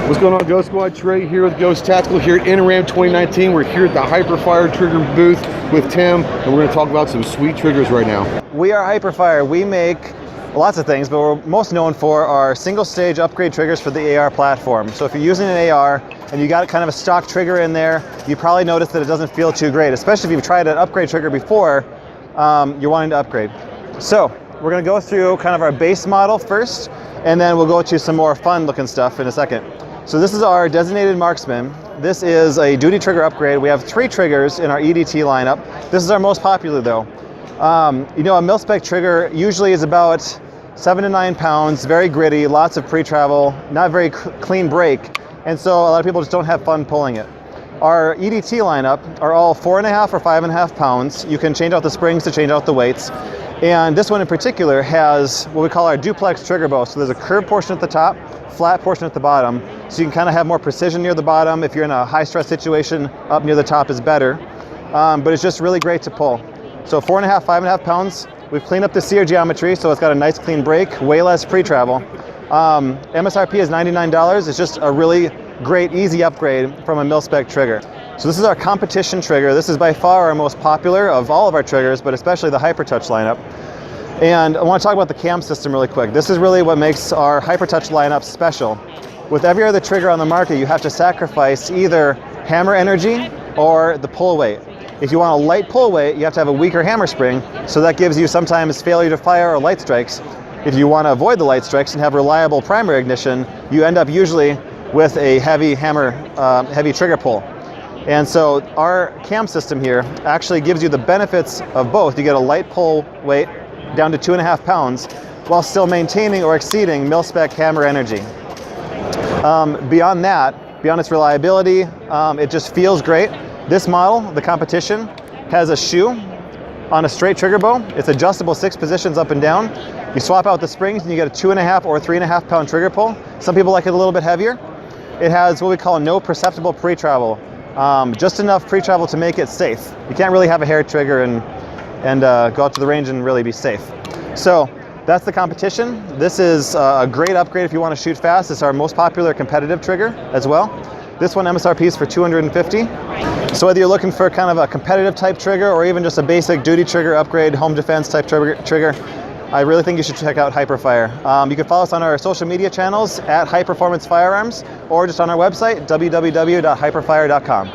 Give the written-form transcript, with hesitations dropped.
What's going on, Ghost Squad? Trey here with Ghost Tactical here at NRAM 2019. We're here at the HIPERFIRE Trigger booth with Tim, and we're going to talk about some sweet triggers right now. We are HIPERFIRE. We make lots of things, but we're most known for our single stage upgrade triggers for the AR platform. So if you're using an AR and you got kind of a stock trigger in there, you probably notice that it doesn't feel too great, especially if you've tried an upgrade trigger before, you're wanting to upgrade. So we're going to go through kind of our base model first, and then we'll go to some more fun looking stuff in a second. So this is our designated Marksman. This is a duty trigger upgrade. We have 3 triggers in our EDT lineup. This is our most popular though. You know, a Milspec Trigger usually is about 7 to 9 pounds, very gritty, lots of pre-travel, not very clean break, and so a lot of people just don't have fun pulling it. Our EDT lineup are all 4.5 or 5.5 pounds. You can change out the springs to change out the weights. And this one in particular has what we call our duplex trigger bow. So there's a curved portion at the top, flat portion at the bottom. So you can kind of have more precision near the bottom. If you're in a high stress situation, up near the top is better. But it's just really great to pull. So 4.5, 5.5 pounds. We've cleaned up the sear geometry, so it's got a nice clean break, way less pre-travel. MSRP is $99. It's just a really great, easy upgrade from a Milspec trigger. So this is our competition trigger. This is by far our most popular of all of our triggers, but especially the HyperTouch lineup. And I want to talk about the cam system really quick. This is really what makes our HyperTouch lineup special. With every other trigger on the market, you have to sacrifice either hammer energy or the pull weight. If you want a light pull weight, you have to have a weaker hammer spring, so that gives you sometimes failure to fire or light strikes. If you want to avoid the light strikes and have reliable primary ignition, you end up usually with a heavy hammer, heavy trigger pull. And so our cam system here actually gives you the benefits of both. You get a light pull weight down to 2.5 pounds while still maintaining or exceeding Milspec hammer energy. Beyond that, beyond its reliability, it just feels great. This model, the competition, has a shoe on a straight trigger bow. It's adjustable 6 positions up and down. You swap out the springs and you get a 2.5 or 3.5 pound trigger pull. Some people like it a little bit heavier. It has what we call no perceptible pre-travel. Just enough pre-travel to make it safe. You can't really have a hair trigger and go out to the range and really be safe. So that's the competition. This is a great upgrade if you want to shoot fast. It's our most popular competitive trigger as well. This one MSRP is for $250. So whether you're looking for kind of a competitive type trigger or even just a basic duty trigger upgrade, home defense type trigger, I really think you should check out HIPERFIRE. You can follow us on our social media channels at High Performance Firearms or just on our website, www.hyperfire.com.